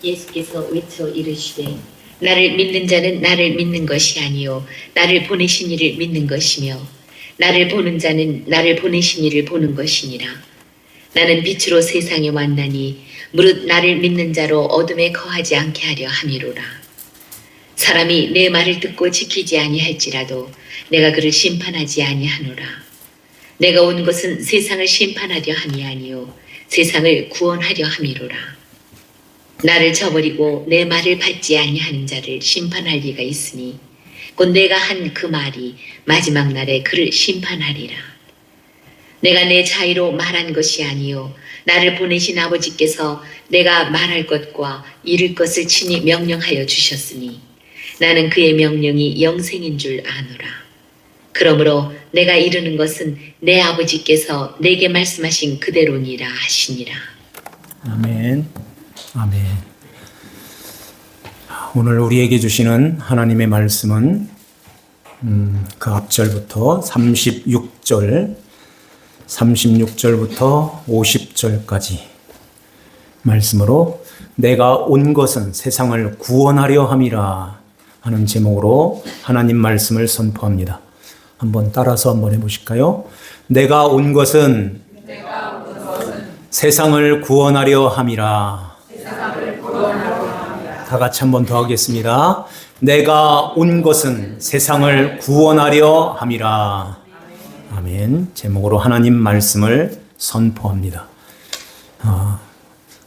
예수께서 외쳐 이르시되 나를 믿는 자는 나를 믿는 것이 아니요 나를 보내신 이를 믿는 것이며 나를 보는 자는 나를 보내신 이를 보는 것이니라. 나는 빛으로 세상에 왔나니 무릇 나를 믿는 자로 어둠에 거하지 않게 하려 함이로라. 사람이 내 말을 듣고 지키지 아니할지라도 내가 그를 심판하지 아니하노라. 내가 온 것은 세상을 심판하려 함이 아니요 세상을 구원하려 함이로라. 나를 저버리고 내 말을 받지 아니하는 자를 심판할 리가 있으니 곧 내가 한 그 말이 마지막 날에 그를 심판하리라. 내가 내 자의로 말한 것이 아니요 나를 보내신 아버지께서 내가 말할 것과 이룰 것을 친히 명령하여 주셨으니 나는 그의 명령이 영생인 줄 아노라. 그러므로 내가 이루는 것은 내 아버지께서 내게 말씀하신 그대로니라 하시니라. 아멘. 아멘. 오늘 우리에게 주시는 하나님의 말씀은 그 앞절부터 36절부터 50절까지 말씀으로 내가 온 것은 세상을 구원하려 함이라 하는 제목으로 하나님 말씀을 선포합니다. 한번 따라서 한번 해보실까요? 내가 온 것은 세상을 구원하려 함이라. 다 같이 한번 더 하겠습니다. 내가 온 것은 세상을 구원하려 함이라. 아멘. 제목으로 하나님 말씀을 선포합니다.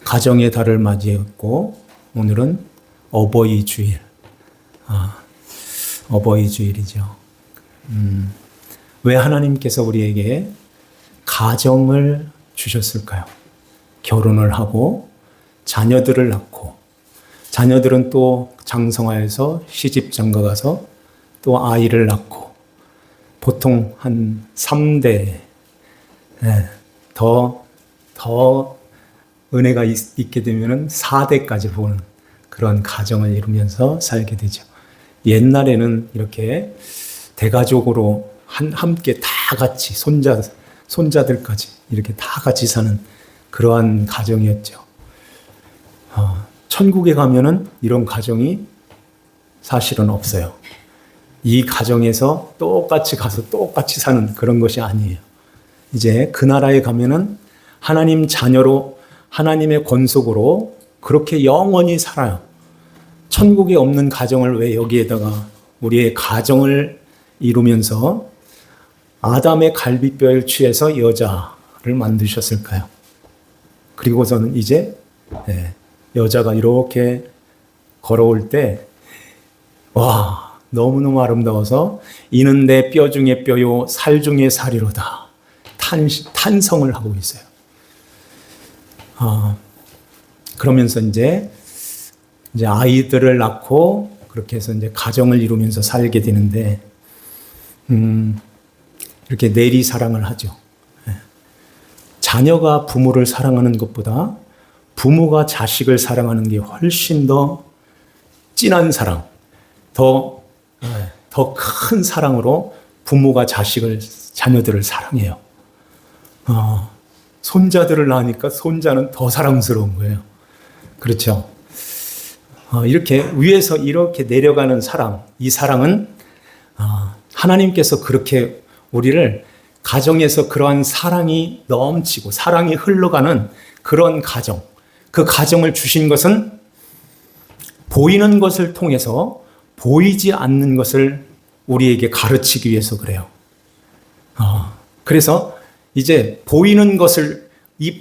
가정의 달을 맞이했고 오늘은 어버이 주일. 어버이 주일이죠. 왜 하나님께서 우리에게 가정을 주셨을까요? 결혼을 하고 자녀들을 낳고 자녀들은 또 장성하여서 시집장가 가서 또 아이를 낳고 보통 한 3대 더 은혜가 있게 되면 4대까지 보는 그런 가정을 이루면서 살게 되죠. 옛날에는 이렇게 대가족으로 함께 다 같이 손자들까지 이렇게 다 같이 사는 그러한 가정이었죠. 천국에 가면은 이런 가정이 사실은 없어요. 이 가정에서 똑같이 가서 똑같이 사는 그런 것이 아니에요. 이제 그 나라에 가면은 하나님 자녀로 하나님의 권속으로 그렇게 영원히 살아요. 천국에 없는 가정을 왜 여기에다가 우리의 가정을 이루면서 아담의 갈비뼈를 취해서 여자를 만드셨을까요? 그리고서는 이제 여자가 이렇게 걸어올 때 와, 너무너무 아름다워서 이는 내 뼈 중에 뼈요 살 중에 살이로다 탄성을 하고 있어요. 그러면서 이제 아이들을 낳고 그렇게 해서 이제 가정을 이루면서 살게 되는데 이렇게 내리 사랑을 하죠. 자녀가 부모를 사랑하는 것보다 부모가 자식을 사랑하는 게 훨씬 더 진한 사랑, 더 큰 사랑으로 부모가 자녀들을 사랑해요. 손자들을 낳으니까 손자는 더 사랑스러운 거예요. 그렇죠? 이렇게 위에서 이렇게 내려가는 사랑, 이 사랑은 하나님께서 그렇게 우리를 가정에서 그러한 사랑이 넘치고 사랑이 흘러가는 그런 가정, 그 가정을 주신 것은 보이는 것을 통해서 보이지 않는 것을 우리에게 가르치기 위해서 그래요. 그래서 이제 보이는 것을,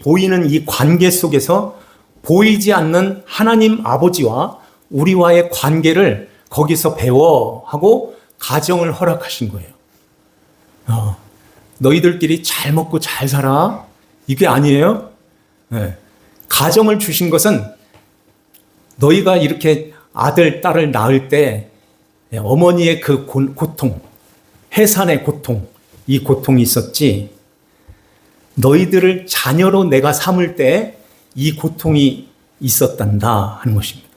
보이는 이 관계 속에서 보이지 않는 하나님 아버지와 우리와의 관계를 거기서 배워하고 가정을 허락하신 거예요. 너희들끼리 잘 먹고 잘 살아. 이게 아니에요. 가정을 주신 것은 너희가 이렇게 아들, 딸을 낳을 때 어머니의 그 고통, 해산의 고통, 이 고통이 있었지. 너희들을 자녀로 내가 삼을 때 이 고통이 있었단다 하는 것입니다.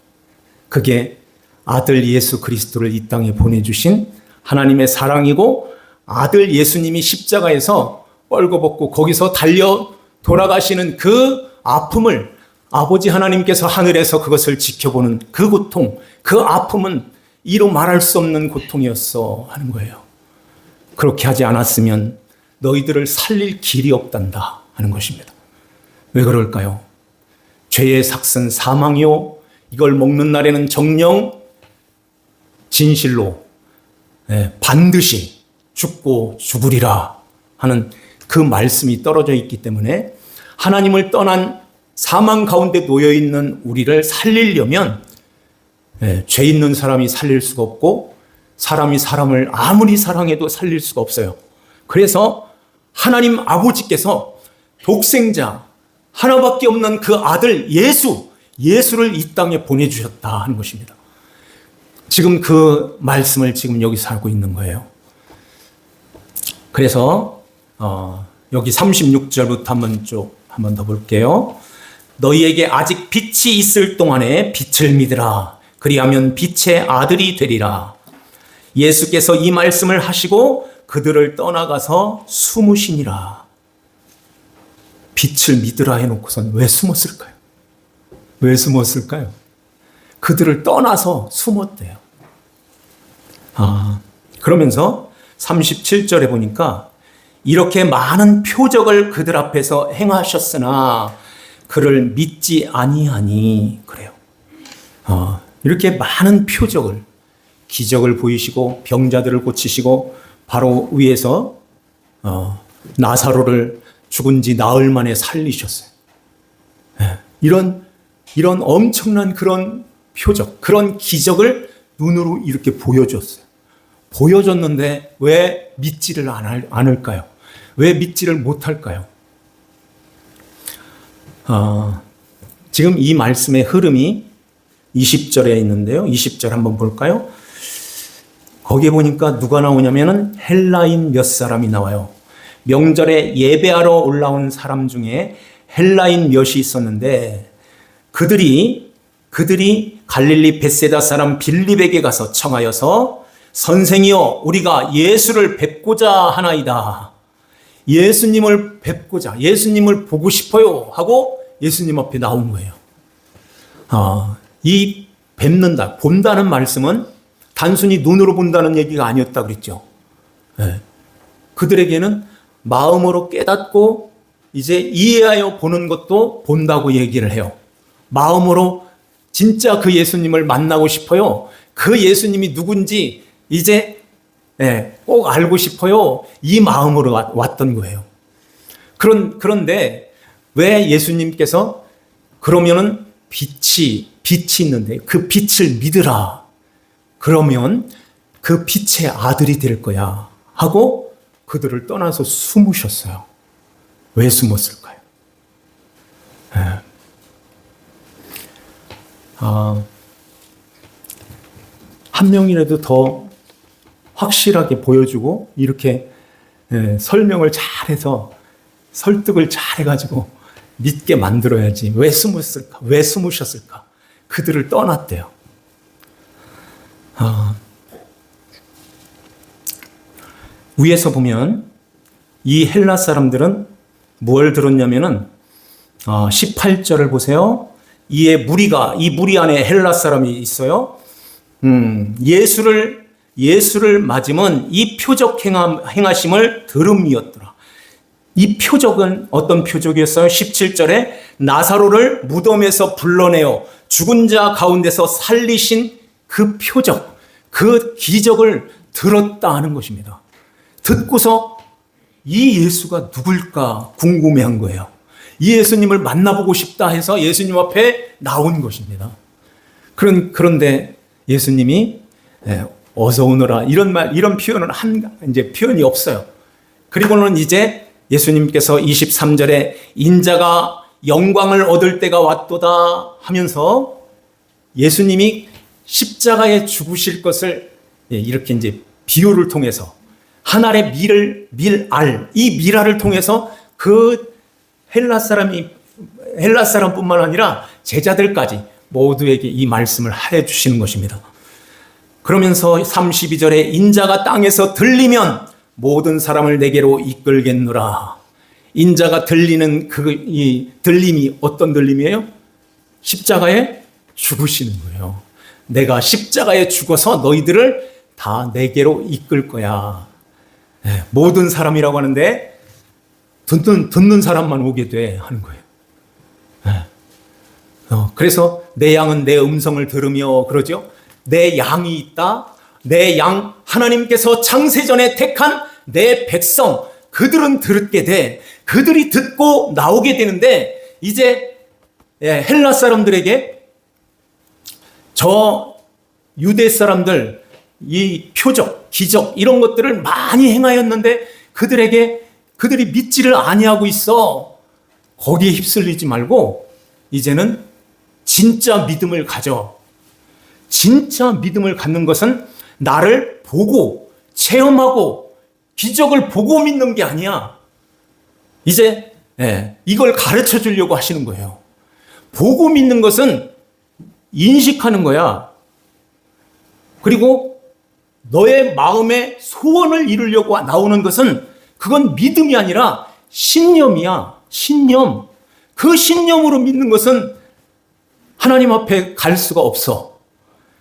그게 아들 예수 그리스도를 이 땅에 보내주신 하나님의 사랑이고 아들 예수님이 십자가에서 뻘거벗고 거기서 달려 돌아가시는 그 아픔을 아버지 하나님께서 하늘에서 그것을 지켜보는 그 고통, 그 아픔은 이로 말할 수 없는 고통이었어 하는 거예요. 그렇게 하지 않았으면 너희들을 살릴 길이 없단다 하는 것입니다. 왜 그럴까요? 죄의 삭은 사망이요, 이걸 먹는 날에는 정령 진실로 반드시 죽고 죽으리라 하는 그 말씀이 떨어져 있기 때문에 하나님을 떠난 사망 가운데 놓여 있는 우리를 살리려면 죄 있는 사람이 살릴 수가 없고 사람이 사람을 아무리 사랑해도 살릴 수가 없어요. 그래서 하나님 아버지께서 독생자 하나밖에 없는 그 아들 예수를 이 땅에 보내주셨다 하는 것입니다. 지금 그 말씀을 지금 여기서 하고 있는 거예요. 그래서 여기 36절부터 한 번 더 볼게요. 너희에게 아직 빛이 있을 동안에 빛을 믿으라. 그리하면 빛의 아들이 되리라. 예수께서 이 말씀을 하시고 그들을 떠나가서 숨으시니라. 빛을 믿으라 해놓고선 왜 숨었을까요? 왜 숨었을까요? 그들을 떠나서 숨었대요. 그러면서 37절에 보니까 이렇게 많은 표적을 그들 앞에서 행하셨으나 그를 믿지 아니하니 그래요. 이렇게 많은 표적을, 기적을 보이시고 병자들을 고치시고 바로 위에서 나사로를 죽은 지 나흘 만에 살리셨어요. 이런 엄청난 그런 표적, 그런 기적을 눈으로 이렇게 보여줬어요. 보여줬는데 왜 믿지를 않을까요? 왜 믿지를 못할까요? 지금 이 말씀의 흐름이 20절에 있는데요. 20절 한번 볼까요? 거기에 보니까 누가 나오냐면은 헬라인 몇 사람이 나와요. 명절에 예배하러 올라온 사람 중에 헬라인 몇이 있었는데 그들이 갈릴리 벳세다 사람 빌립에게 가서 청하여서 선생이여 우리가 예수를 뵙고자 하나이다. 예수님을 뵙고자, 예수님을 보고 싶어요 하고 예수님 앞에 나온 거예요. 이 뵙는다, 본다는 말씀은 단순히 눈으로 본다는 얘기가 아니었다 그랬죠. 그들에게는 마음으로 깨닫고 이제 이해하여 보는 것도 본다고 얘기를 해요. 마음으로 진짜 그 예수님을 만나고 싶어요. 그 예수님이 누군지 이제 꼭 알고 싶어요. 이 마음으로 왔던 거예요. 그런데 왜 예수님께서 그러면은 빛이 있는데 그 빛을 믿으라. 그러면 그 빛의 아들이 될 거야. 하고 그들을 떠나서 숨으셨어요. 왜 숨었을까요? 한 명이라도 더 확실하게 보여주고 이렇게 설명을 잘해서 설득을 잘해가지고 믿게 만들어야지. 왜 숨었을까? 왜 숨으셨을까? 그들을 떠났대요. 위에서 보면 이 헬라 사람들은 뭘 들었냐면은 18절을 보세요. 이 무리 안에 헬라 사람이 있어요. 예수를 맞으면 이 표적 행하심을 들음이었더라. 이 표적은 어떤 표적이었어요? 17절에 나사로를 무덤에서 불러내어 죽은 자 가운데서 살리신 그 표적, 그 기적을 들었다 하는 것입니다. 듣고서 이 예수가 누굴까 궁금해한 거예요. 이 예수님을 만나보고 싶다 해서 예수님 앞에 나온 것입니다. 그런데 예수님이 어서 오너라 이런 표현은 이제 표현이 없어요. 그리고는 이제 예수님께서 23절에 인자가 영광을 얻을 때가 왔도다 하면서 예수님이 십자가에 죽으실 것을 이렇게 이제 비유를 통해서 한 알의 밀알, 이 밀알을 통해서 그 헬라 사람뿐만 아니라 제자들까지 모두에게 이 말씀을 해 주시는 것입니다. 그러면서 32절에 인자가 땅에서 들리면 모든 사람을 내게로 이끌겠노라. 인자가 들리는 이 들림이 어떤 들림이에요? 십자가에 죽으시는 거예요. 내가 십자가에 죽어서 너희들을 다 내게로 이끌 거야. 네, 모든 사람이라고 하는데 듣는 사람만 오게 돼 하는 거예요. 네. 그래서 내 양은 내 음성을 들으며 그러죠. 내 양이 있다. 내 양 하나님께서 창세전에 택한 내 백성 그들은 들게 돼. 그들이 듣고 나오게 되는데 이제 헬라 사람들에게 저 유대 사람들 이 표적, 기적 이런 것들을 많이 행하였는데 그들이 믿지를 아니하고 있어. 거기에 휩쓸리지 말고 이제는 진짜 믿음을 가져. 진짜 믿음을 갖는 것은 나를 보고 체험하고 기적을 보고 믿는 게 아니야. 이제 이걸 가르쳐 주려고 하시는 거예요. 보고 믿는 것은 인식하는 거야. 그리고 너의 마음의 소원을 이루려고 나오는 것은 그건 믿음이 아니라 신념이야. 신념. 그 신념으로 믿는 것은 하나님 앞에 갈 수가 없어.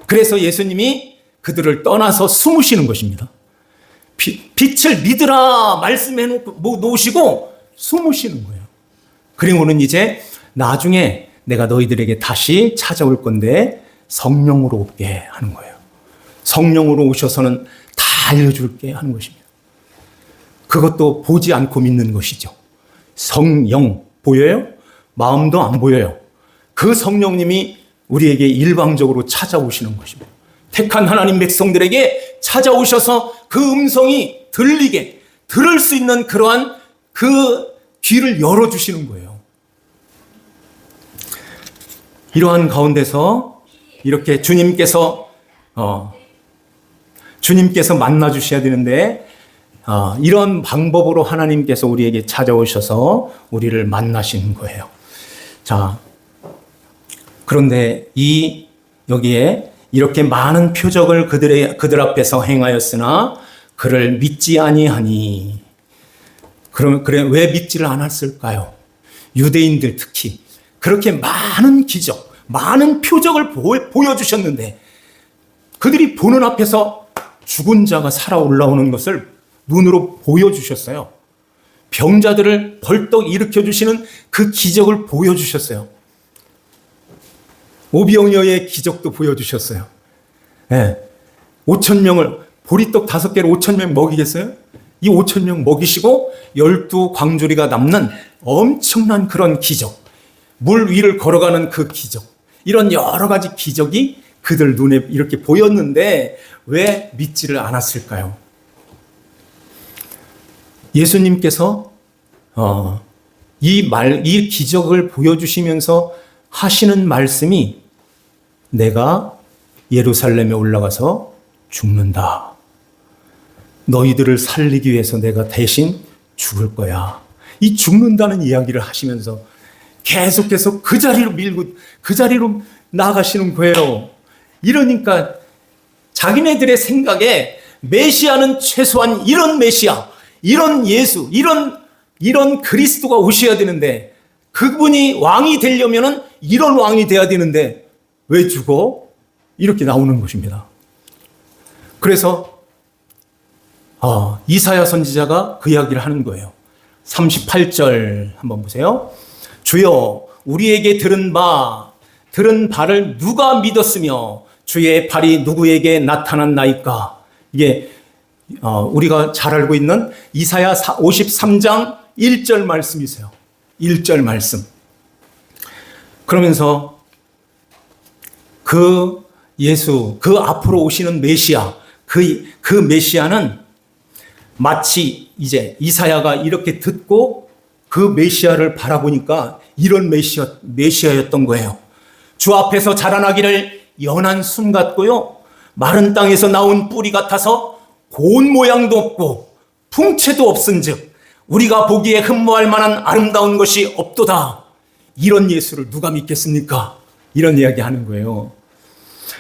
그래서 예수님이 그들을 떠나서 숨으시는 것입니다. 빛을 믿으라 말씀해 놓으시고 숨으시는 거예요. 그리고는 이제 나중에 내가 너희들에게 다시 찾아올 건데 성령으로 오게 하는 거예요. 성령으로 오셔서는 다 알려줄게 하는 것입니다. 그것도 보지 않고 믿는 것이죠. 성령 보여요? 마음도 안 보여요. 그 성령님이 우리에게 일방적으로 찾아오시는 것입니다. 택한 하나님 백성들에게 찾아오셔서 그 음성이 들리게 들을 수 있는 그러한 그 귀를 열어주시는 거예요. 이러한 가운데서 이렇게 주님께서 만나 주셔야 되는데 이런 방법으로 하나님께서 우리에게 찾아오셔서 우리를 만나시는 거예요. 자, 그런데 여기에 이렇게 많은 표적을 그들 앞에서 행하였으나 그를 믿지 아니하니. 그래 왜 믿지를 않았을까요? 유대인들 특히 그렇게 많은 기적, 많은 표적을 보여주셨는데 그들이 보는 앞에서 죽은 자가 살아 올라오는 것을 눈으로 보여주셨어요. 병자들을 벌떡 일으켜주시는 그 기적을 보여주셨어요. 오병이어의 기적도 보여주셨어요. 5,000명을 보리떡 5개로 5,000명 먹이겠어요? 이 5,000명 먹이시고 12광주리가 남는 엄청난 그런 기적, 물 위를 걸어가는 그 기적, 이런 여러 가지 기적이 그들 눈에 이렇게 보였는데 왜 믿지를 않았을까요? 예수님께서 이 기적을 보여주시면서 하시는 말씀이 내가 예루살렘에 올라가서 죽는다. 너희들을 살리기 위해서 내가 대신 죽을 거야. 이 죽는다는 이야기를 하시면서 계속해서 그 자리로 밀고 그 자리로 나가시는 거예요. 이러니까 자기네들의 생각에 메시아는 최소한 이런 메시아, 이런 예수, 이런 그리스도가 오셔야 되는데 그분이 왕이 되려면은 이런 왕이 돼야 되는데 왜 죽어? 이렇게 나오는 것입니다. 그래서 이사야 선지자가 그 이야기를 하는 거예요. 38절 한번 보세요. 주여 우리에게 들은 바를 누가 믿었으며 주의 발이 누구에게 나타났나이까. 이게 우리가 잘 알고 있는 이사야 53장 1절 말씀이세요. 1절 말씀. 그러면서 그 예수, 그 앞으로 오시는 메시아, 그 메시아는 마치 이제 이사야가 이렇게 듣고 그 메시아를 바라보니까 이런 메시아였던 거예요. 주 앞에서 자라나기를 연한 순 같고요. 마른 땅에서 나온 뿌리 같아서 고운 모양도 없고 풍채도 없은즉 우리가 보기에 흠모할 만한 아름다운 것이 없도다. 이런 예수를 누가 믿겠습니까? 이런 이야기 하는 거예요.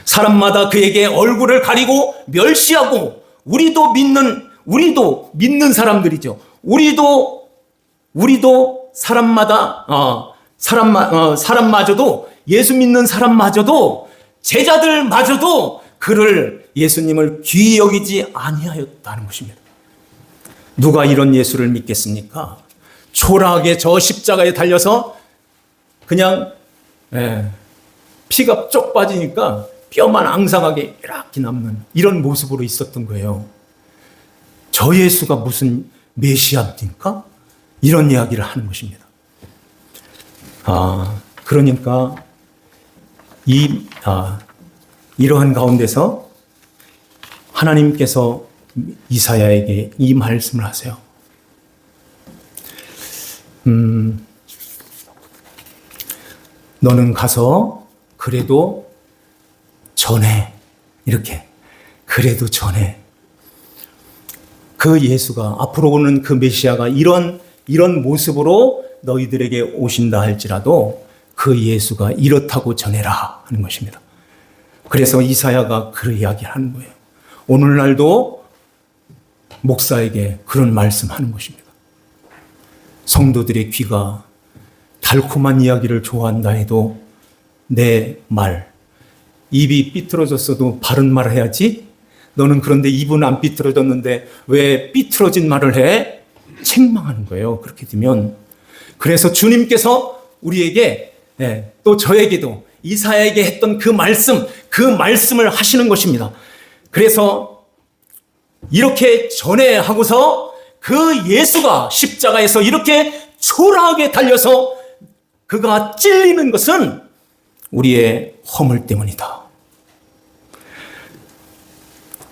사람마다 그에게 얼굴을 가리고 멸시하고 우리도 믿는 사람들이죠. 우리도 사람마저도 예수 믿는 사람마저도, 제자들마저도 그를, 예수님을 귀히 여기지 아니하였다는 것입니다. 누가 이런 예수를 믿겠습니까? 초라하게 저 십자가에 달려서 그냥 피가 쪽 빠지니까 뼈만 앙상하게 이렇게 남는 이런 모습으로 있었던 거예요. 저 예수가 무슨 메시아입니까? 이런 이야기를 하는 것입니다. 그러니까 이러한 가운데서 하나님께서 이사야에게 이 말씀을 하세요. 너는 가서 그래도 전해. 이렇게. 그래도 전해. 그 예수가, 앞으로 오는 그 메시아가 이런 모습으로 너희들에게 오신다 할지라도 그 예수가 이렇다고 전해라 하는 것입니다. 그래서 이사야가 그 이야기를 하는 거예요. 오늘날도 목사에게 그런 말씀하는 것입니다. 성도들의 귀가 달콤한 이야기를 좋아한다 해도 내 말, 입이 삐뚤어졌어도 바른 말을 해야지. 너는 그런데 입은 안 삐뚤어졌는데 왜 삐뚤어진 말을 해? 책망하는 거예요. 그렇게 되면. 그래서 주님께서 우리에게 또 저에게도 이사야에게 했던 그 말씀을 하시는 것입니다. 그래서 이렇게 전해하고서 그 예수가 십자가에서 이렇게 초라하게 달려서 그가 찔리는 것은 우리의 허물 때문이다.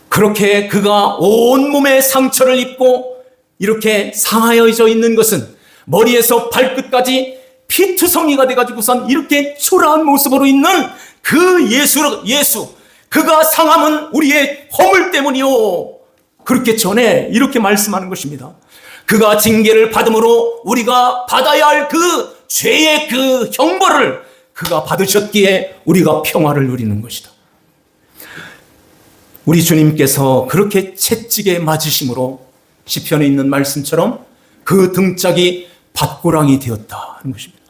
그렇게 그가 온몸에 상처를 입고 이렇게 상하여져 있는 것은 머리에서 발끝까지 피투성이가 돼가지고선 이렇게 초라한 모습으로 있는 그 예수, 그가 상함은 우리의 허물 때문이요. 그렇게 전에 이렇게 말씀하는 것입니다. 그가 징계를 받음으로 우리가 받아야 할 그 죄의 그 형벌을 그가 받으셨기에 우리가 평화를 누리는 것이다. 우리 주님께서 그렇게 채찍에 맞으심으로 시편에 있는 말씀처럼 그 등짝이 밭고랑이 되었다 하는 것입니다.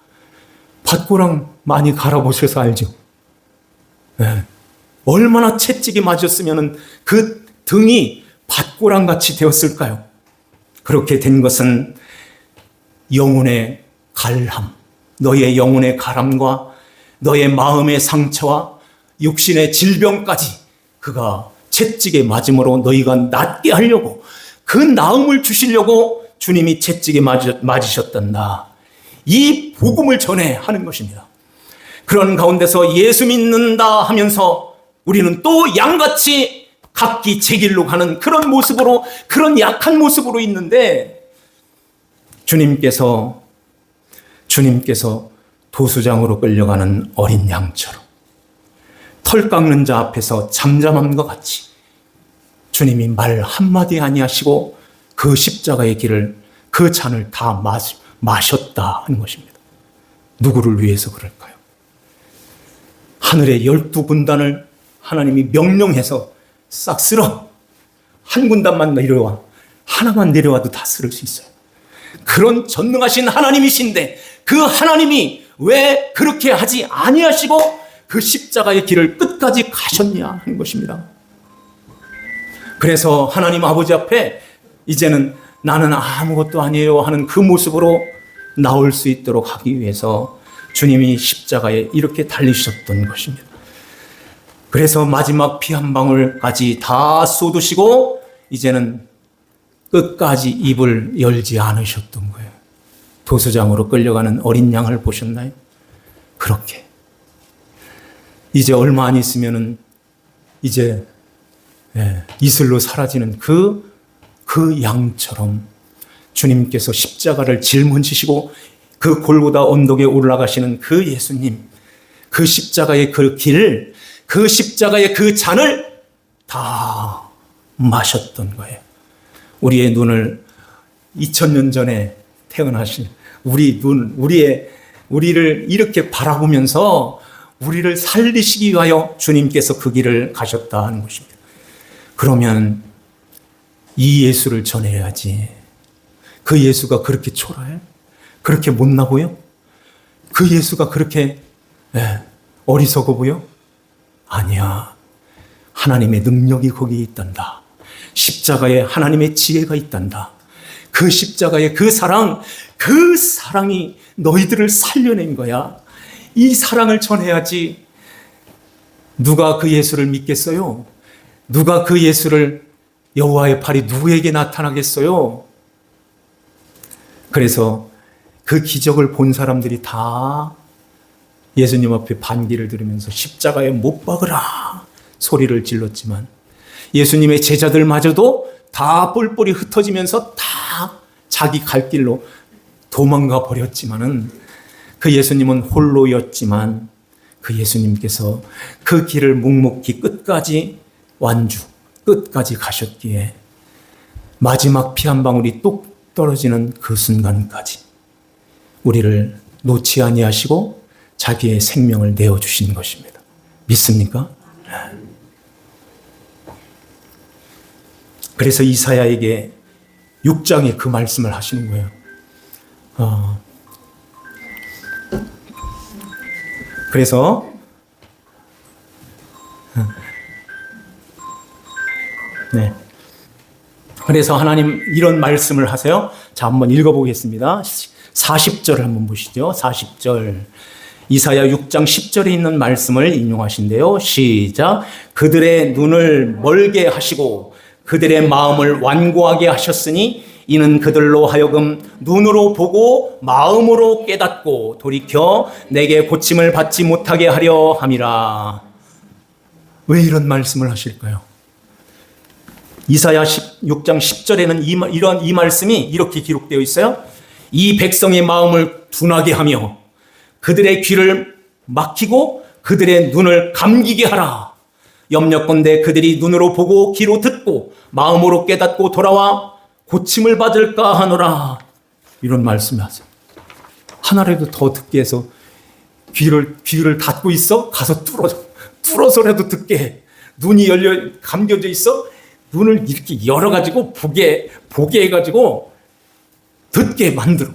밭고랑 많이 갈아보셔서 알죠? 얼마나 채찍이 맞았으면 그 등이 밭고랑같이 되었을까요? 그렇게 된 것은 영혼의 갈함, 너의 영혼의 갈함과 너의 마음의 상처와 육신의 질병까지 그가 채찍에 맞음으로 너희가 낫게 하려고, 그 나음을 주시려고 주님이 채찍에 맞으셨단다. 이 복음을 전해 하는 것입니다. 그런 가운데서 예수 믿는다 하면서 우리는 또 양같이 각기 제 길로 가는 그런 모습으로, 그런 약한 모습으로 있는데, 주님께서 도수장으로 끌려가는 어린 양처럼 털 깎는 자 앞에서 잠잠함과 같이 주님이 말 한마디 아니하시고 그 십자가의 길을, 그 잔을 다 마셨다 하는 것입니다. 누구를 위해서 그럴까요? 하늘의 12군단을 하나님이 명령해서 싹 쓸어. 한 군단만 내려와. 하나만 내려와도 다 쓸을 수 있어요. 그런 전능하신 하나님이신데 그 하나님이 왜 그렇게 하지 아니하시고 그 십자가의 길을 끝까지 가셨냐 하는 것입니다. 그래서 하나님 아버지 앞에 이제는 나는 아무것도 아니에요 하는 그 모습으로 나올 수 있도록 하기 위해서 주님이 십자가에 이렇게 달리셨던 것입니다. 그래서 마지막 피 한 방울까지 다 쏟으시고 이제는 끝까지 입을 열지 않으셨던 거예요. 도수장으로 끌려가는 어린 양을 보셨나요? 그렇게. 이제 얼마 안 있으면은 이제 이슬로 사라지는 그 양처럼 주님께서 십자가를 짊어지시고 그 골고다 언덕에 올라가시는 그 예수님, 그 십자가의 그 길, 그 십자가의 그 잔을 다 마셨던 거예요. 우리의 눈을 2000년 전에 태어나신 우리를 이렇게 바라보면서 우리를 살리시기 위하여 주님께서 그 길을 가셨다 하는 것입니다. 그러면 이 예수를 전해야지. 그 예수가 그렇게 초라해? 그렇게 못나 보여? 그 예수가 그렇게 어리석어 보여? 아니야. 하나님의 능력이 거기에 있단다. 십자가에 하나님의 지혜가 있단다. 그 십자가의 그 사랑이 너희들을 살려낸 거야. 이 사랑을 전해야지. 누가 그 예수를 믿겠어요? 누가 그 예수를, 여호와의 팔이 누구에게 나타나겠어요? 그래서 그 기적을 본 사람들이 다 예수님 앞에 반기를 들으면서 십자가에 못 박으라 소리를 질렀지만, 예수님의 제자들마저도 다 뿔뿔이 흩어지면서 다 자기 갈 길로 도망가 버렸지만은, 그 예수님은 홀로였지만 그 예수님께서 그 길을 묵묵히 끝까지 끝까지 가셨기에 마지막 피 한 방울이 뚝 떨어지는 그 순간까지 우리를 놓지 아니하시고 자기의 생명을 내어주신 것입니다. 믿습니까? 그래서 이사야에게 6장에 그 말씀을 하시는 거예요. 그래서 네. 그래서 하나님 이런 말씀을 하세요. 자, 한번 읽어보겠습니다. 40절 한번 보시죠. 40절. 이사야 6장 10절에 있는 말씀을 인용하신대요. 시작. 그들의 눈을 멀게 하시고 그들의 마음을 완고하게 하셨으니 이는 그들로 하여금 눈으로 보고 마음으로 깨닫고 돌이켜 내게 고침을 받지 못하게 하려 함이라. 왜 이런 말씀을 하실까요? 이사야 6장 10절에는 이 말씀이 이렇게 기록되어 있어요. 이 백성의 마음을 둔하게 하며 그들의 귀를 막히고 그들의 눈을 감기게 하라. 염려컨대 그들이 눈으로 보고 귀로 듣고 마음으로 깨닫고 돌아와 고침을 받을까 하노라. 이런 말씀을 하세요. 하나라도 더 듣게 해서 귀를 닫고 있어? 가서 뚫어서라도 듣게 해. 눈이 감겨져 있어? 눈을 이렇게 열어가지고 보게 해가지고 듣게 만들어.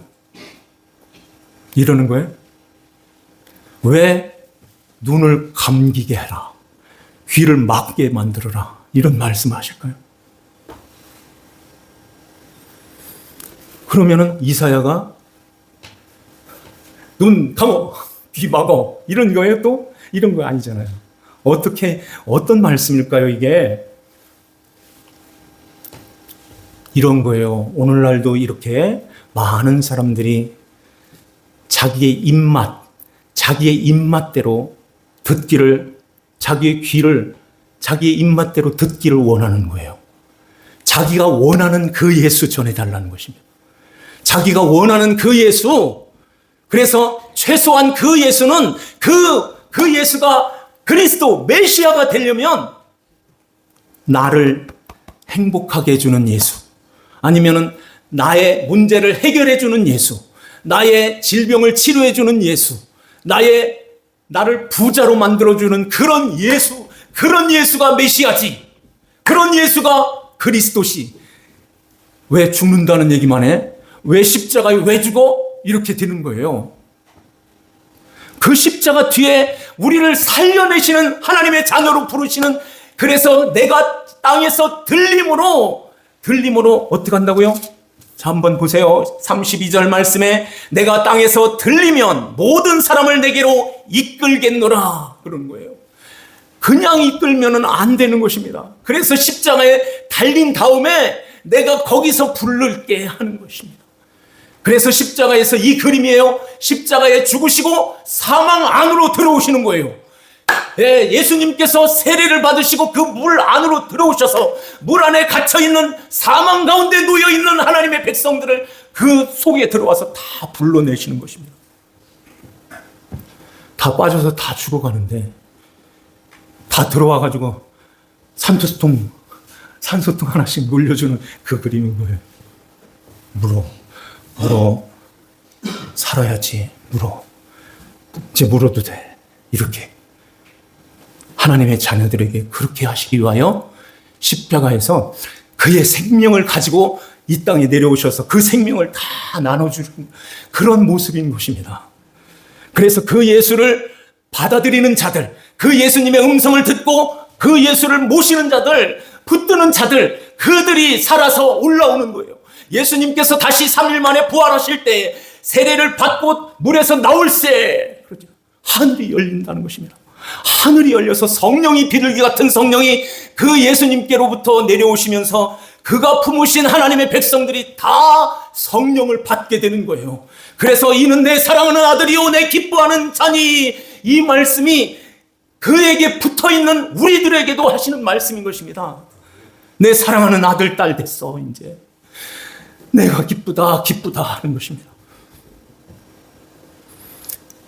이러는 거예요. 왜? 눈을 감기게 해라. 귀를 막게 만들어라. 이런 말씀 하실까요? 그러면은 이사야가 눈 감어, 귀 막어. 이런 거예요 또? 이런 거 아니잖아요. 어떤 말씀일까요, 이게? 이런 거예요. 오늘날도 이렇게 많은 사람들이 자기의 입맛대로 듣기를, 자기의 귀를 자기의 입맛대로 듣기를 원하는 거예요. 자기가 원하는 그 예수 전해달라는 것입니다. 자기가 원하는 그 예수. 그래서 최소한 그 예수는 그 예수가 그리스도 메시아가 되려면 나를 행복하게 해주는 예수, 아니면은 나의 문제를 해결해 주는 예수, 나의 질병을 치료해 주는 예수, 나를 부자로 만들어 주는 그런 예수가 메시아지. 그런 예수가 그리스도시. 왜 죽는다는 얘기만 해? 왜 십자가에 왜 죽어? 이렇게 되는 거예요. 그 십자가 뒤에 우리를 살려내시는 하나님의 자녀로 부르시는, 그래서 내가 땅에서 들림으로 어떻게 한다고요? 자, 한번 보세요. 32절 말씀에 내가 땅에서 들리면 모든 사람을 내게로 이끌겠노라. 그런 거예요. 그냥 이끌면은 안 되는 것입니다. 그래서 십자가에 달린 다음에 내가 거기서 부를게 하는 것입니다. 그래서 십자가에서 이 그림이에요. 십자가에 죽으시고 사망 안으로 들어오시는 거예요. 예수님께서 세례를 받으시고 그 물 안으로 들어오셔서 물 안에 갇혀있는, 사망 가운데 놓여있는 하나님의 백성들을 그 속에 들어와서 다 불러내시는 것입니다. 다 빠져서 다 죽어가는데 다 들어와가지고 산소통 하나씩 물려주는 그 그림인 거예요. 물어. 살아야지. 이제 물어도 돼. 이렇게. 하나님의 자녀들에게 그렇게 하시기 위하여 십자가에서 그의 생명을 가지고 이 땅에 내려오셔서 그 생명을 다 나눠주는 그런 모습인 것입니다. 그래서 그 예수를 받아들이는 자들, 그 예수님의 음성을 듣고 그 예수를 모시는 자들, 붙드는 자들, 그들이 살아서 올라오는 거예요. 예수님께서 다시 3일 만에 부활하실 때 세례를 받고 물에서 나올새, 그렇죠, 하늘이 열린다는 것입니다. 하늘이 열려서 성령이, 비둘기 같은 성령이 그 예수님께로부터 내려오시면서 그가 품으신 하나님의 백성들이 다 성령을 받게 되는 거예요. 그래서 이는 내 사랑하는 아들이요 내 기뻐하는 자니, 이 말씀이 그에게 붙어있는 우리들에게도 하시는 말씀인 것입니다. 내 사랑하는 아들, 딸 됐어. 이제 내가 기쁘다 기쁘다 하는 것입니다.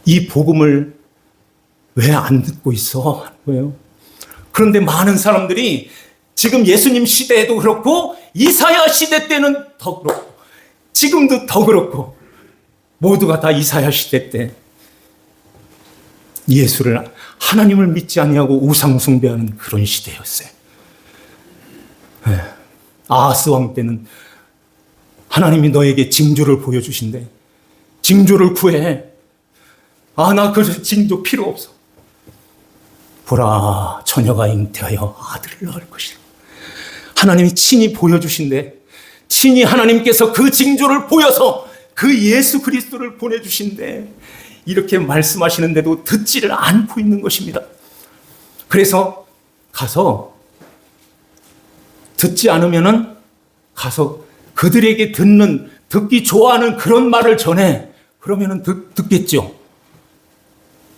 이 복음을 왜 안 듣고 있어? 하는 거예요. 그런데 많은 사람들이 지금 예수님 시대에도 그렇고 이사야 시대 때는 더 그렇고 지금도 더 그렇고 모두가 다 이사야 시대 때 예수를, 하나님을 믿지 아니하고 우상 숭배하는 그런 시대였어요. 아하스 왕 때는 하나님이 너에게 징조를 보여주신대. 징조를 구해. 나 그 징조 필요 없어. 보라, 처녀가 잉태하여 아들을 낳을 것이다. 하나님이 친히 보여주신대. 친히 하나님께서 그 징조를 보여서 그 예수 그리스도를 보내주신대. 이렇게 말씀하시는데도 듣지를 않고 있는 것입니다. 그래서 가서 듣지 않으면은 가서 그들에게 듣기 좋아하는 그런 말을 전해. 그러면은 듣겠죠.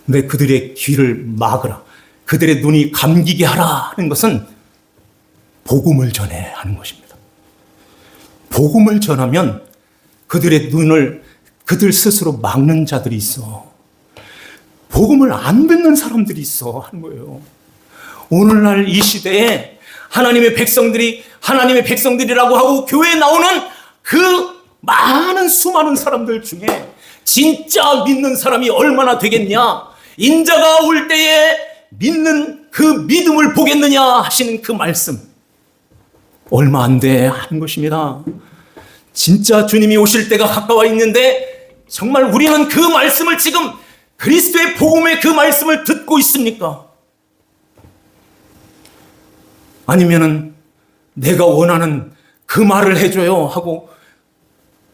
근데 그들의 귀를 막으라, 그들의 눈이 감기게 하라 하는 것은 복음을 전해 하는 것입니다. 복음을 전하면 그들의 눈을 그들 스스로 막는 자들이 있어. 복음을 안 듣는 사람들이 있어 하는 거예요. 오늘날 이 시대에 하나님의 백성들이라고 하고 교회에 나오는 그 많은 수많은 사람들 중에 진짜 믿는 사람이 얼마나 되겠냐? 인자가 올 때에 믿는 그 믿음을 보겠느냐 하시는 그 말씀, 얼마 안 돼 하는 것입니다. 진짜 주님이 오실 때가 가까워 있는데 정말 우리는 그 말씀을 지금 그리스도의 복음의 그 말씀을 듣고 있습니까? 아니면은 내가 원하는 그 말을 해줘요 하고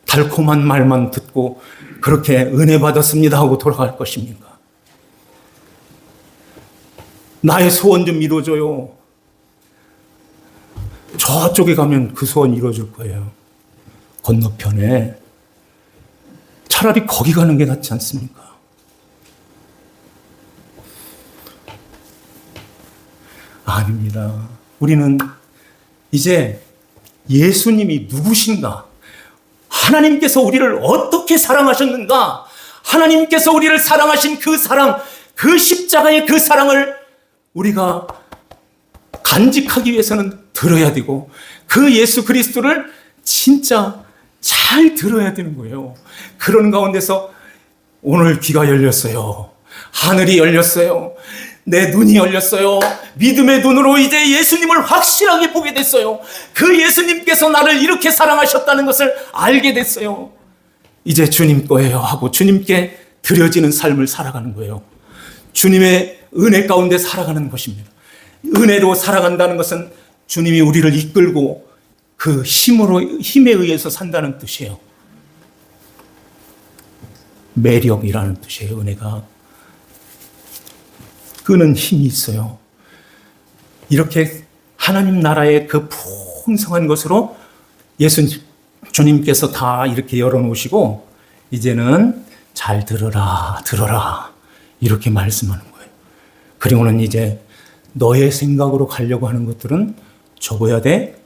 달콤한 말만 듣고 그렇게 은혜 받았습니다 하고 돌아갈 것입니까? 나의 소원 좀 이루어줘요. 저쪽에 가면 그 소원 이루어질 거예요. 건너편에. 차라리 거기 가는 게 낫지 않습니까? 아닙니다. 우리는 이제 예수님이 누구신가? 하나님께서 우리를 어떻게 사랑하셨는가? 하나님께서 우리를 사랑하신 그 사랑, 그 십자가의 그 사랑을 우리가 간직하기 위해서는 들어야 되고 그 예수 그리스도를 진짜 잘 들어야 되는 거예요. 그런 가운데서 오늘 귀가 열렸어요. 하늘이 열렸어요. 내 눈이 열렸어요. 믿음의 눈으로 이제 예수님을 확실하게 보게 됐어요. 그 예수님께서 나를 이렇게 사랑하셨다는 것을 알게 됐어요. 이제 주님 거예요 하고 주님께 드려지는 삶을 살아가는 거예요. 주님의 은혜 가운데 살아가는 것입니다. 은혜로 살아간다는 것은 주님이 우리를 이끌고 그 힘에 의해서 산다는 뜻이에요. 매력이라는 뜻이에요. 은혜가 끄는 힘이 있어요. 이렇게 하나님 나라의 그 풍성한 것으로 주님께서 다 이렇게 열어놓으시고 이제는 잘 들어라 이렇게 말씀하는 거예요. 그리고는 이제 너의 생각으로 가려고 하는 것들은 접어야 돼.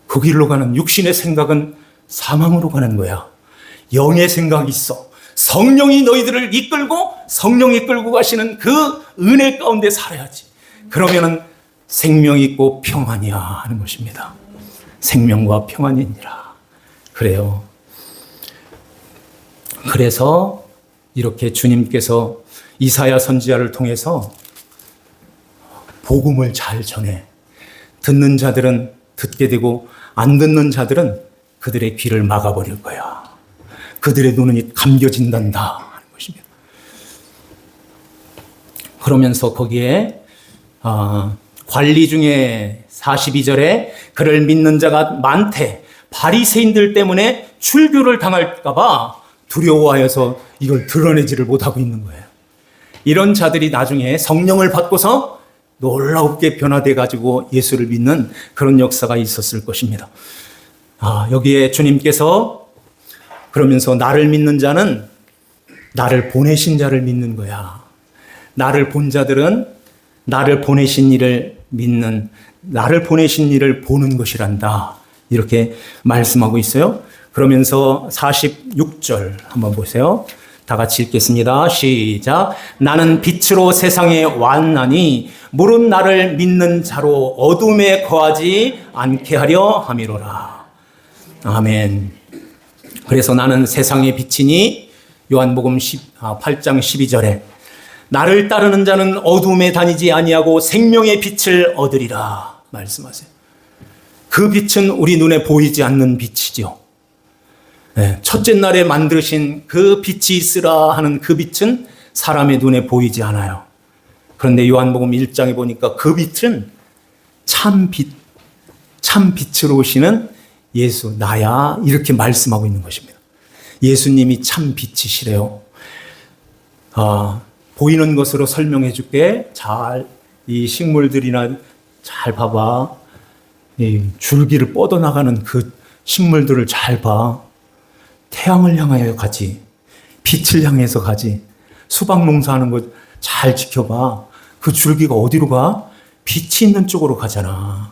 그 길로 가는 육신의 생각은 사망으로 가는 거야. 영의 생각이 있어. 성령이 너희들을 이끌고 성령이 이끌고 가시는 그 은혜 가운데 살아야지. 그러면은 생명이 있고 평안이야 하는 것입니다. 생명과 평안이니라. 그래요. 그래서 이렇게 주님께서 이사야 선지자를 통해서 복음을 잘 전해. 듣는 자들은 듣게 되고 안 듣는 자들은 그들의 귀를 막아버릴 거야. 그들의 눈은 감겨진단다 하는 것입니다. 그러면서 거기에 관리 중에 42절에 그를 믿는 자가 많대 바리새인들 때문에 출교를 당할까 봐 두려워하여서 이걸 드러내지를 못하고 있는 거예요. 이런 자들이 나중에 성령을 받고서 놀랍게 변화돼 가지고 예수를 믿는 그런 역사가 있었을 것입니다. 여기에 주님께서 그러면서 나를 믿는 자는 나를 보내신 자를 믿는 거야. 나를 본 자들은 나를 보내신 이를 믿는, 나를 보내신 이를 보는 것이란다. 이렇게 말씀하고 있어요. 그러면서 46절 한번 보세요. 다 같이 읽겠습니다. 시작. 나는 빛으로 세상에 왔나니 무릇 나를 믿는 자로 어둠에 거하지 않게 하려 함이로라. 아멘. 그래서 나는 세상의 빛이니 요한복음 8장 12절에 나를 따르는 자는 어둠에 다니지 아니하고 생명의 빛을 얻으리라 말씀하세요. 그 빛은 우리 눈에 보이지 않는 빛이죠. 첫째 날에 만드신 그 빛이 있으라 하는 그 빛은 사람의 눈에 보이지 않아요. 그런데 요한복음 1장에 보니까 그 빛은 참 빛, 참 빛으로 오시는 예수, 나야, 이렇게 말씀하고 있는 것입니다. 예수님이 참 빛이시래요. 보이는 것으로 설명해 줄게. 이 식물들이나 잘 봐봐. 이 줄기를 뻗어나가는 그 식물들을 잘 봐. 태양을 향하여 가지. 빛을 향해서 가지. 수박 농사하는 거 잘 지켜봐. 그 줄기가 어디로 가? 빛이 있는 쪽으로 가잖아.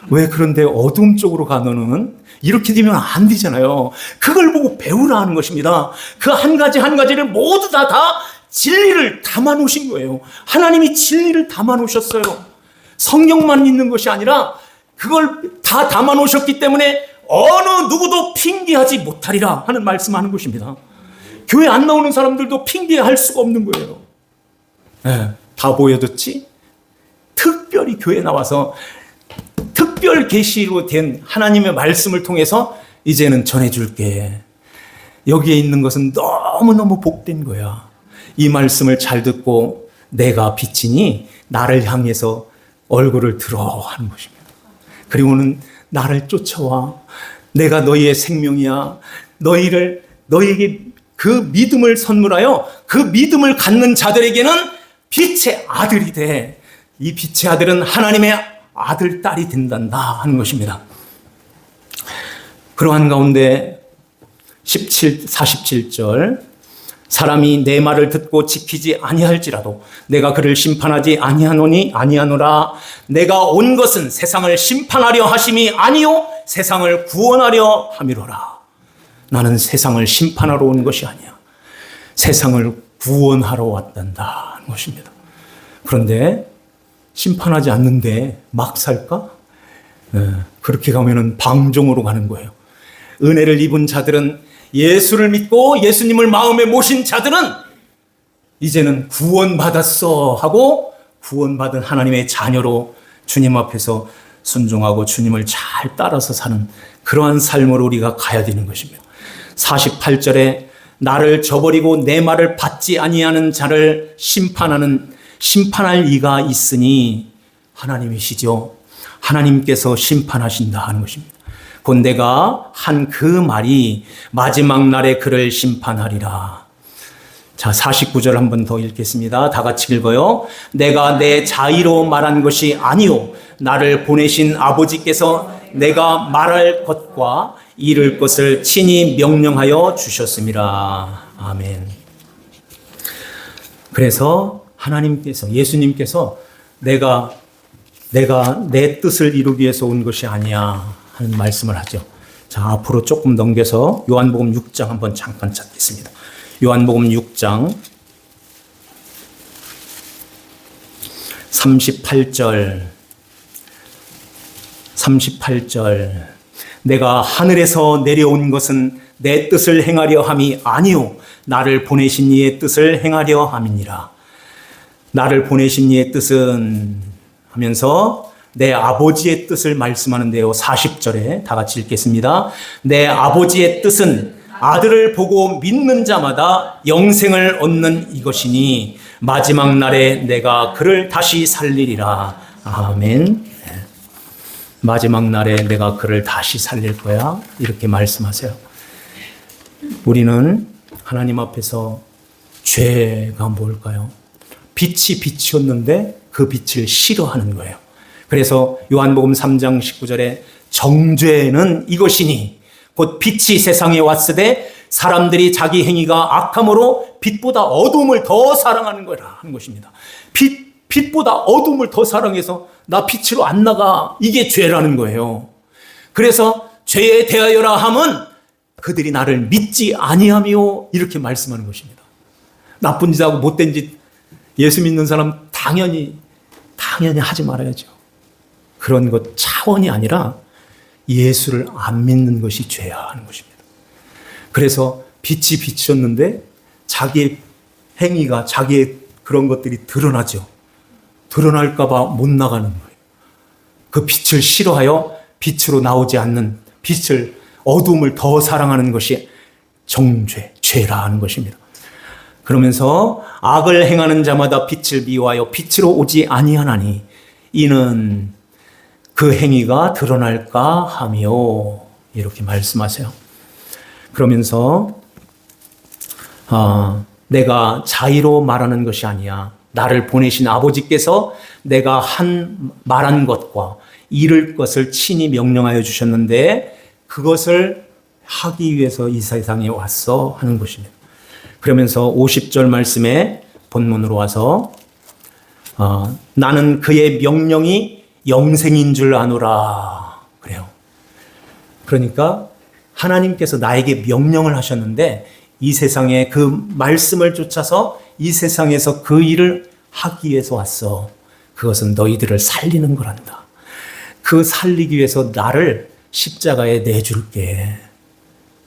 왜 그런데 어둠 쪽으로 가 너는? 이렇게 되면 안 되잖아요. 그걸 보고 배우라 하는 것입니다. 그 한 가지 한 가지를 모두 다 진리를 담아 놓으신 거예요. 하나님이 진리를 담아 놓으셨어요. 성경만 있는 것이 아니라 그걸 다 담아 놓으셨기 때문에 어느 누구도 핑계하지 못하리라 하는 말씀하는 것입니다. 교회 안 나오는 사람들도 핑계할 수가 없는 거예요. 다 보여줬지? 특별히 교회 나와서 특별 계시로 된 하나님의 말씀을 통해서 이제는 전해줄게. 여기에 있는 것은 너무너무 복된 거야. 이 말씀을 잘 듣고 내가 빛이니 나를 향해서 얼굴을 들어 하는 것입니다. 그리고는 나를 쫓아와. 내가 너희의 생명이야. 너희에게 그 믿음을 선물하여 그 믿음을 갖는 자들에게는 빛의 아들이 돼. 이 빛의 아들은 하나님의 아들, 딸이 된단다 하는 것입니다. 그러한 가운데 47절 사람이 내 말을 듣고 지키지 아니할지라도 내가 그를 심판하지 아니하노라. 내가 온 것은 세상을 심판하려 하심이 아니요 세상을 구원하려 함이로라. 나는 세상을 심판하러 온 것이 아니야. 세상을 구원하러 왔단다 하는 것입니다. 그런데 심판하지 않는데 막 살까? 그렇게 가면은 방종으로 가는 거예요. 은혜를 입은 자들은, 예수를 믿고 예수님을 마음에 모신 자들은 이제는 구원받았어 하고 구원받은 하나님의 자녀로 주님 앞에서 순종하고 주님을 잘 따라서 사는 그러한 삶으로 우리가 가야 되는 것입니다. 48절에 나를 저버리고 내 말을 받지 아니하는 자를 심판할 이가 있으니 하나님이시죠. 하나님께서 심판하신다 하는 것입니다. 곧 내가 한 그 말이 마지막 날에 그를 심판하리라. 자, 49절 한 번 더 읽겠습니다. 다 같이 읽어요. 내가 내 자의로 말한 것이 아니요 나를 보내신 아버지께서 내가 말할 것과 이룰 것을 친히 명령하여 주셨음이라. 아멘. 그래서 하나님께서, 예수님께서 내가 내 뜻을 이루기 위해서 온 것이 아니야 하는 말씀을 하죠. 자, 앞으로 조금 넘겨서 요한복음 6장 한번 잠깐 찾겠습니다. 요한복음 6장 38절 내가 하늘에서 내려온 것은 내 뜻을 행하려 함이 아니요 나를 보내신 이의 뜻을 행하려 함이니라. 나를 보내신 이의 뜻은 하면서 내 아버지의 뜻을 말씀하는데요. 40절에 다 같이 읽겠습니다. 내 아버지의 뜻은 아들을 보고 믿는 자마다 영생을 얻는 이것이니 마지막 날에 내가 그를 다시 살리리라. 아멘. 마지막 날에 내가 그를 다시 살릴 거야. 이렇게 말씀하세요. 우리는 하나님 앞에서 죄가 뭘까요? 빛이 빛이었는데 그 빛을 싫어하는 거예요. 그래서 요한복음 3장 19절에 정죄는 이것이니 곧 빛이 세상에 왔으되 사람들이 자기 행위가 악함으로 빛보다 어둠을 더 사랑하는 거라 하는 것입니다. 빛보다 어둠을 더 사랑해서 나 빛으로 안 나가. 이게 죄라는 거예요. 그래서 죄에 대하여라 함은 그들이 나를 믿지 아니하며 이렇게 말씀하는 것입니다. 나쁜 짓하고 못된 짓 예수 믿는 사람 당연히 하지 말아야죠. 그런 것 차원이 아니라 예수를 안 믿는 것이 죄야 하는 것입니다. 그래서 빛이 비쳤는데 자기의 행위가 자기의 그런 것들이 드러나죠. 드러날까 봐 못 나가는 거예요. 그 빛을 싫어하여 빛으로 나오지 않는 빛을 어둠을 더 사랑하는 것이 죄라 하는 것입니다. 그러면서 악을 행하는 자마다 빛을 미워하여 빛으로 오지 아니하나니 이는 그 행위가 드러날까 하며 이렇게 말씀하세요. 그러면서 내가 자의로 말하는 것이 아니야. 나를 보내신 아버지께서 내가 말한 것과 이룰 것을 친히 명령하여 주셨는데 그것을 하기 위해서 이 세상에 왔어 하는 것입니다. 그러면서 50절 말씀에 본문으로 와서 나는 그의 명령이 영생인 줄 아노라 그래요. 그러니까 하나님께서 나에게 명령을 하셨는데 이 세상에 그 말씀을 쫓아서 이 세상에서 그 일을 하기 위해서 왔어. 그것은 너희들을 살리는 거란다. 그 살리기 위해서 나를 십자가에 내줄게.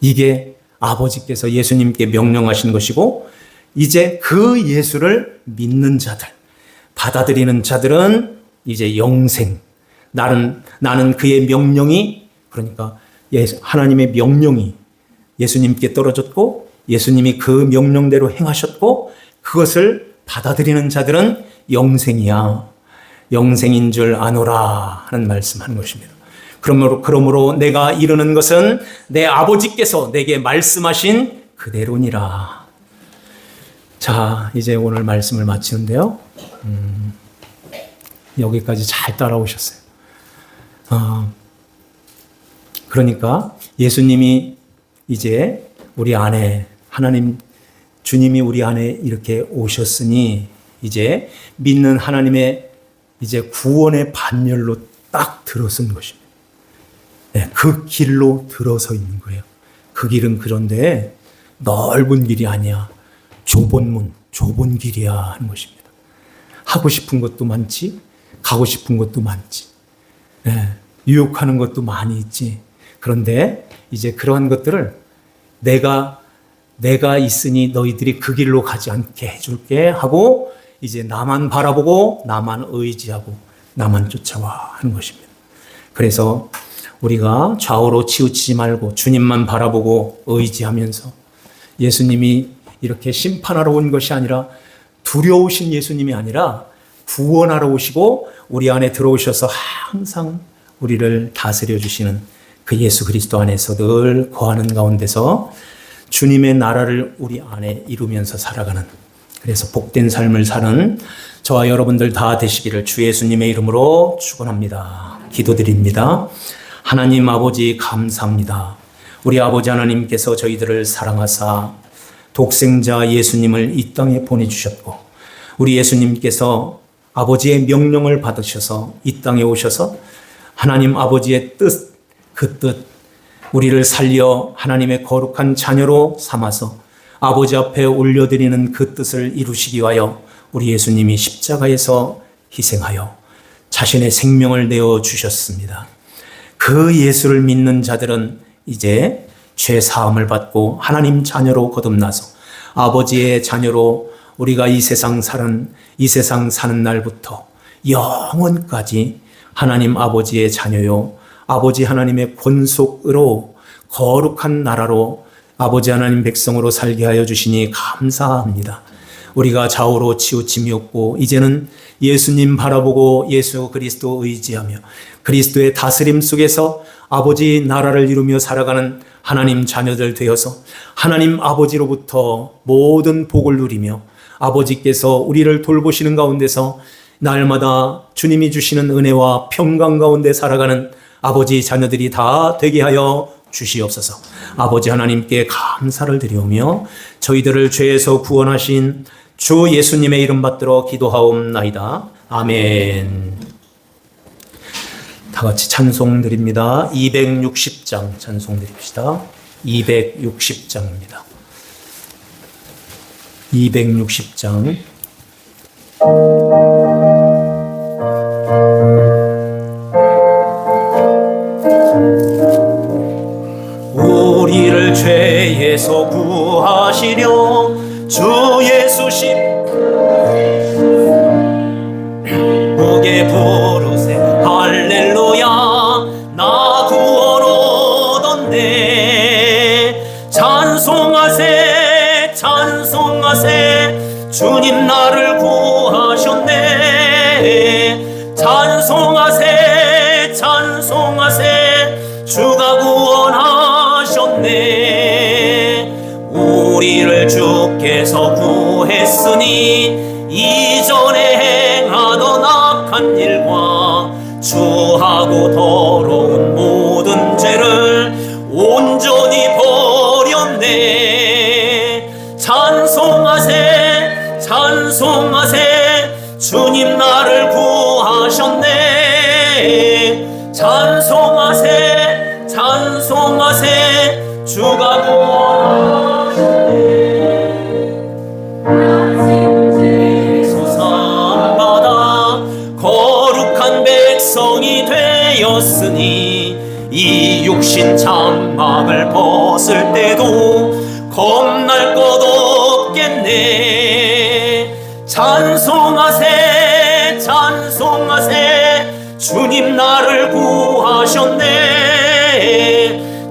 이게 아버지께서 예수님께 명령하신 것이고 이제 그 예수를 믿는 자들, 받아들이는 자들은 이제 영생. 나는 그의 명령이 그러니까 하나님의 명령이 예수님께 떨어졌고 예수님이 그 명령대로 행하셨고 그것을 받아들이는 자들은 영생이야. 영생인 줄 아노라 하는 말씀하는 것입니다. 그러므로 내가 이루는 것은 내 아버지께서 내게 말씀하신 그대로니라. 자, 이제 오늘 말씀을 마치는데요. 여기까지 잘 따라오셨어요. 그러니까 예수님이 이제 우리 안에 주님이 우리 안에 이렇게 오셨으니 이제 믿는 하나님의 이제 구원의 반열로 딱 들어선 것입니다. 네, 그 길로 들어서 있는 거예요. 그 길은 그런데 넓은 길이 아니야. 좁은 길이야 하는 것입니다. 하고 싶은 것도 많지, 가고 싶은 것도 많지, 네, 유혹하는 것도 많이 있지. 그런데 이제 그러한 것들을 내가 있으니 너희들이 그 길로 가지 않게 해줄게 하고 이제 나만 바라보고 나만 의지하고 나만 쫓아와 하는 것입니다. 그래서 우리가 좌우로 치우치지 말고 주님만 바라보고 의지하면서 예수님이 이렇게 심판하러 온 것이 아니라 두려우신 예수님이 아니라 구원하러 오시고 우리 안에 들어오셔서 항상 우리를 다스려 주시는 그 예수 그리스도 안에서 늘 거하는 가운데서 주님의 나라를 우리 안에 이루면서 살아가는 그래서 복된 삶을 사는 저와 여러분들 다 되시기를 주 예수님의 이름으로 축원합니다. 기도드립니다. 하나님 아버지 감사합니다. 우리 아버지 하나님께서 저희들을 사랑하사 독생자 예수님을 이 땅에 보내주셨고 우리 예수님께서 아버지의 명령을 받으셔서 이 땅에 오셔서 하나님 아버지의 뜻, 그 뜻, 우리를 살려 하나님의 거룩한 자녀로 삼아서 아버지 앞에 올려드리는 그 뜻을 이루시기 위하여 우리 예수님이 십자가에서 희생하여 자신의 생명을 내어 주셨습니다. 그 예수를 믿는 자들은 이제 죄 사함을 받고 하나님 자녀로 거듭나서 아버지의 자녀로 우리가 이 세상 사는 날부터 영원까지 하나님 아버지의 자녀요 아버지 하나님의 권속으로 거룩한 나라로 아버지 하나님 백성으로 살게 하여 주시니 감사합니다. 우리가 좌우로 치우침이 없고 이제는 예수님 바라보고 예수 그리스도 의지하며 그리스도의 다스림 속에서 아버지 나라를 이루며 살아가는 하나님 자녀들 되어서 하나님 아버지로부터 모든 복을 누리며 아버지께서 우리를 돌보시는 가운데서 날마다 주님이 주시는 은혜와 평강 가운데 살아가는 아버지 자녀들이 다 되게 하여 주시옵소서. 아버지 하나님께 감사를 드리오며 저희들을 죄에서 구원하신 주 예수님의 이름 받들어 기도하옵나이다. 아멘. 다 같이 찬송 드립니다. 260장 찬송 드립시다. 260장입니다. 260장. 우리를 죄에서 구하시려 주 예수 십국에 부르세 할렐루야 나 구원 얻었네. 찬송하세 찬송하세 주님 나를 구하셨네. 찬송하세 찬송하세 주가 구원하셨네. 우리를 주께서 구했으니 이전에 행하던 악한 일과 추하고 더러운 모든 죄를 온전히 버렸네. 찬송하세 찬송하세 주님 나를 구하셨네. 찬송하세 찬송하세 주가 구원하셨네. 소산받아 거룩한 백성이 되었으니 이 육신 장막을 벗을 때도 겁날 것 없겠네. 찬송하세 찬송하세 주님 나를 구하셨네.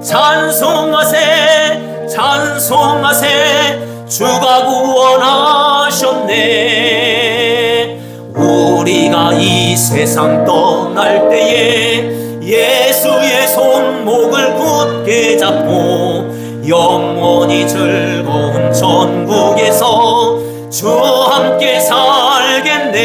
찬송하세 찬송하세 주가 구원하셨네. 우리가 이 세상 떠날 때에 예수의 손목을 굳게 잡고 영원히 즐거운 천국에서 주와 함께 살겠네.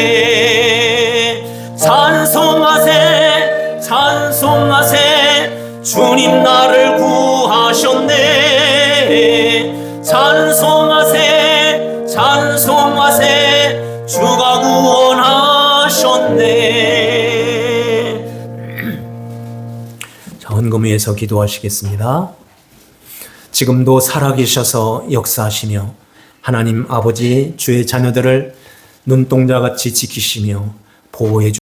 찬송하세 찬송하세 주님 나를 구하셨네. 찬송하세 찬송하세 주가 구원하셨네. 자, 헌금 위에서 기도하시겠습니다. 지금도 살아계셔서 역사하시며 하나님 아버지 주의 자녀들을 눈동자같이 지키시며 보호해